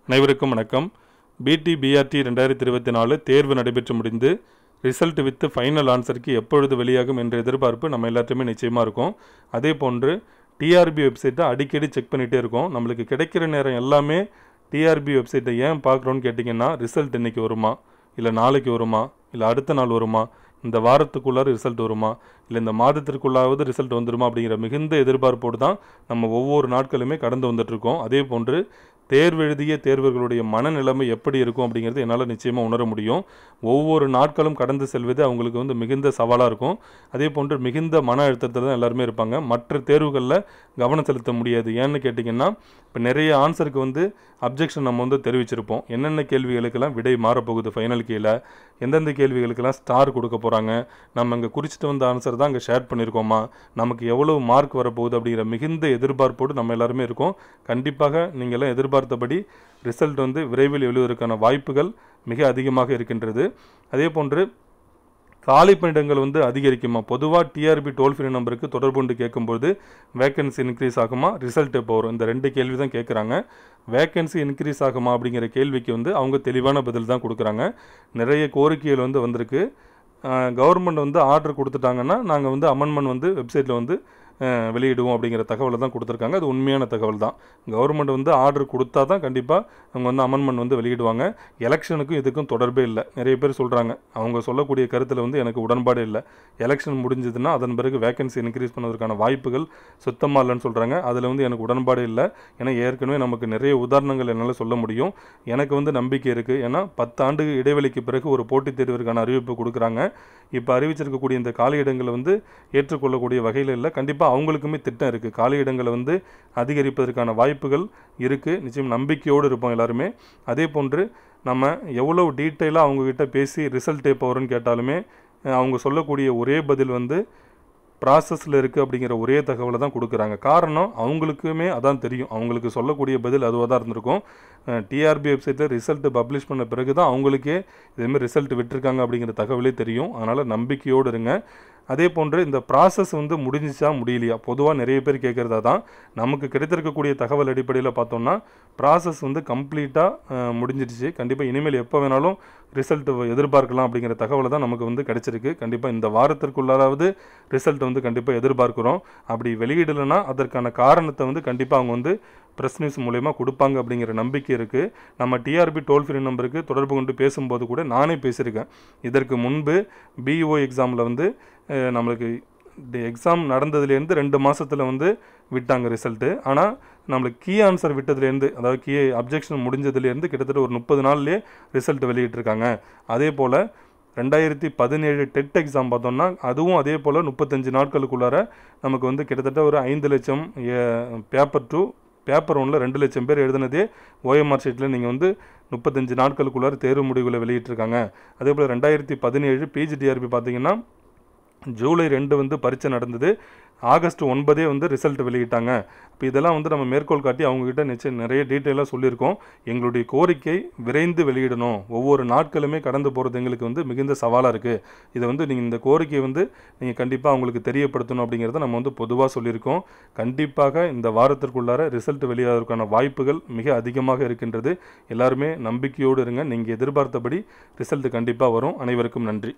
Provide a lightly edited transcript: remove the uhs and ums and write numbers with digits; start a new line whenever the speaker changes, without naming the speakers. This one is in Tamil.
அனைவருக்கும் வணக்கம். பிடி பிஆர்டி 2024 தேர்வு நடைபெற்று முடிந்து ரிசல்ட் வித் ஃபைனல் ஆன்சருக்கு எப்பொழுது வெளியாகும் என்ற எதிர்பார்ப்பு நம்ம எல்லாத்தையுமே நிச்சயமாக இருக்கும். அதே போன்று டிஆர்பி வெப்சைட்டை அடிக்கடி செக் பண்ணிகிட்டே இருக்கோம். நம்மளுக்கு கிடைக்கிற நேரம் எல்லாமே டிஆர்பி வெப்சைட்டை ஏன் பார்க்குறோன்னு கேட்டிங்கன்னா, ரிசல்ட் இன்றைக்கி வருமா, இல்லை நாளைக்கு வருமா, இல்லை அடுத்த நாள் வருமா, இந்த வாரத்துக்குள்ளார ரிசல்ட் வருமா, இல்லை இந்த மாதத்திற்குள்ளாவது ரிசல்ட் வந்துடுமா அப்படிங்கிற மிகுந்த எதிர்பார்ப்போடு தான் நம்ம ஒவ்வொரு நாட்களுமே கடந்து வந்துட்டுருக்கோம். அதே போன்று தேர்வு எழுதிய தேர்வர்களுடைய மனநிலைமை எப்படி இருக்கும் அப்படிங்கிறது என்னால் நிச்சயமாக உணர முடியும். ஒவ்வொரு நாட்களும் கடந்து செல்வது அவங்களுக்கு மிகுந்த சவாலாக இருக்கும். அதே போன்று மிகுந்த மன அழுத்தத்தில் தான் எல்லாருமே இருப்பாங்க. மற்ற தேர்வுகளில் கவனம் செலுத்த முடியாது. ஏன்னு கேட்டிங்கன்னா, இப்போ நிறைய ஆன்சருக்கு அப்ஜெக்ஷன் நம்ம தெரிவிச்சிருப்போம். என்னென்ன கேள்விகளுக்கெல்லாம் விடை மாறப்போகுது, ஃபைனல் கீழே எந்தெந்த கேள்விகளுக்கெல்லாம் ஸ்டார் கொடுக்க போகிறாங்க, நம்ம இங்கே குறிச்சிட்டு வந்த ஆன்சர் தான் இங்கே ஷேர் பண்ணியிருக்கோமா, நமக்கு எவ்வளோ மார்க் வரப்போகுது அப்படிங்கிற மிகுந்த எதிர்பார்ப்போடு நம்ம எல்லாருமே இருக்கோம். கண்டிப்பாக நீங்கள்லாம் எதிர்பார்த்தபடி ரிசல்ட் விரைவில் எழுதுவதற்கான வாய்ப்புகள் மிக அதிகமாக இருக்கின்றது. அதே போன்று காலி பணியிடங்கள் அதிகரிக்குமா? பொதுவாக டிஆர்பி டோல் ஃப்ரீ நம்பருக்கு தொடர்பு கொண்டு கேட்கும்போது வேக்கன்சி இன்க்ரீஸ் ஆகுமா, ரிசல்ட் எப்போ வரும், இந்த ரெண்டு கேள்வி தான் கேட்குறாங்க. வேக்கன்சி இன்க்ரீஸ் ஆகுமா அப்படிங்கிற கேள்விக்கு அவங்க தெளிவான பதில் தான் கொடுக்குறாங்க. நிறைய கோரிக்கைகள் வந்திருக்கு. கவர்மெண்ட் ஆர்டர் கொடுத்துட்டாங்கன்னா நாங்கள் அமெண்ட்மெண்ட் வெப்சைட்டில் வெளியிடுவோம் அப்படிங்கிற தகவலை தான் கொடுத்துருக்காங்க. அது உண்மையான தகவல் தான். கவர்மெண்ட் ஆர்டர் கொடுத்தா தான் கண்டிப்பாக அவங்க அமெண்ட்மெண்ட் வெளியிடுவாங்க. எலெக்ஷனுக்கும் இதுக்கும் தொடர்பே இல்லை. நிறைய பேர் சொல்கிறாங்க, அவங்க சொல்லக்கூடிய கருத்தில் எனக்கு உடன்பாடு இல்லை. எலெக்ஷன் முடிஞ்சதுன்னா அதன் பிறகு வேக்கன்சி இன்க்ரீஸ் பண்ணுவதற்கான வாய்ப்புகள் சுத்தமாக இல்லைன்னு சொல்கிறாங்க. அதில் எனக்கு உடன்பாடு இல்லை. ஏன்னா ஏற்கனவே நமக்கு நிறைய உதாரணங்கள் என்னால் சொல்ல முடியும். எனக்கு நம்பிக்கை இருக்குது. ஏன்னா 10 ஆண்டு இடைவெளிக்கு பிறகு ஒரு போட்டித் தேர்விற்கான அறிவிப்பு கொடுக்குறாங்க. இப்போ அறிவிச்சிருக்கக்கூடிய இந்த காலியிடங்களை ஏற்றுக்கொள்ளக்கூடிய வகையில் இல்லை. கண்டிப்பாக அவங்களுக்குமே திட்டம் இருக்குது. காலியிடங்களை அதிகரிப்பதற்கான வாய்ப்புகள் இருக்குது. நிச்சயம் நம்பிக்கையோடு இருப்போம் எல்லாருமே. அதே போன்று நம்ம எவ்வளோ டீட்டெயிலாக அவங்கக்கிட்ட பேசி ரிசல்ட் எப்போ வரும்னு கேட்டாலுமே அவங்க சொல்லக்கூடிய ஒரே பதில் ப்ராசஸில் இருக்குது அப்படிங்கிற ஒரே தகவலை தான் கொடுக்குறாங்க. காரணம் அவங்களுக்குமே அதான் தெரியும். அவங்களுக்கு சொல்லக்கூடிய பதில் அதுவாக தான் இருந்திருக்கும். டிஆர்பி வெப்சைட்டில் ரிசல்ட் பப்ளிஷ் பண்ண பிறகு தான் அவங்களுக்கே இதேமாதிரி ரிசல்ட் விட்டுருக்காங்க அப்படிங்கிற தகவலே தெரியும். அதனால் நம்பிக்கையோடு இருங்க. அதே போன்று இந்த ப்ராசஸ் முடிஞ்சிச்சா முடியலையா, பொதுவாக நிறைய பேர் கேட்குறதா தான். நமக்கு கிடைத்திருக்கக்கூடிய தகவல் அடிப்படையில் பார்த்தோம்னா ப்ராசஸ் கம்ப்ளீட்டாக முடிஞ்சிடுச்சு. கண்டிப்பாக இனிமேல் எப்போ வேணாலும் ரிசல்ட் எதிர்பார்க்கலாம் அப்படிங்கிற தகவலை தான் நமக்கு கிடைச்சிருக்கு. கண்டிப்பாக இந்த வாரத்திற்குள்ளாராவது ரிசல்ட் கண்டிப்பாக எதிர்பார்க்குறோம். அப்படி வெளியிடலைன்னா அதற்கான காரணத்தை கண்டிப்பாக அவங்க ப்ரெஸ் நியூஸ் மூலயமா கொடுப்பாங்க அப்படிங்கிற நம்பிக்கை இருக்குது. நம்ம டிஆர்பி டோல் ஃப்ரீ நம்பருக்கு தொடர்பு கொண்டு பேசும்போது கூட நானே பேசியிருக்கேன். இதற்கு முன்பு பிஇஓ எக்ஸாமில் நம்மளுக்கு எக்ஸாம் நடந்ததுலேருந்து 2 மாதத்தில் விட்டாங்க ரிசல்ட்டு. ஆனால் நம்மளுக்கு கீ ஆன்சர் விட்டதுலேருந்து, அதாவது கீ அப்ஜெக்ஷன் முடிஞ்சதுலேருந்து கிட்டத்தட்ட ஒரு 30 நாள்லேயே ரிசல்ட் வெளியிட்டிருக்காங்க. அதே போல் 2017 டெட் எக்ஸாம் பார்த்தோம்னா அதுவும் அதே போல் 35 நாட்களுக்குள்ளார நமக்கு கிட்டத்தட்ட ஒரு 5 லட்சம் பேப்பர் 2 பேப்பர் 1ல் 2 லட்சம் பேர் எழுதினதே ஓஎம்ஆர் ஷீட்டில் நீங்கள் 35 நாட்களுக்குள்ளார தேர்வு முடிவுகளை வெளியிட்டிருக்காங்க. அதே போல் 2017 பிஜிடிஆர்பி பார்த்தீங்கன்னா ஜூலை 2 பரீட்சை நடந்தது. ஆகஸ்ட் 9 ரிசல்ட் வெளியிட்டாங்க. இப்போ இதெல்லாம் நம்ம மேற்கோள் காட்டி அவங்கக்கிட்ட நிச்சயம் நிறைய டீட்டெயிலாக சொல்லியிருக்கோம். எங்களுடைய கோரிக்கை விரைந்து வெளியிடணும். ஒவ்வொரு நாட்களுமே கடந்து போகிறது எங்களுக்கு மிகுந்த சவாலாக இருக்குது. இதை நீங்கள் இந்த கோரிக்கையை நீங்கள் கண்டிப்பாக அவங்களுக்கு தெரியப்படுத்தணும் அப்படிங்கிறத நம்ம பொதுவாக சொல்லியிருக்கோம். கண்டிப்பாக இந்த வாரத்திற்குள்ளார ரிசல்ட் வெளியாவதற்கான வாய்ப்புகள் மிக அதிகமாக இருக்கின்றது. எல்லாருமே நம்பிக்கையோடு இருங்க. நீங்கள் எதிர்பார்த்தபடி ரிசல்ட் கண்டிப்பாக வரும். அனைவருக்கும் நன்றி.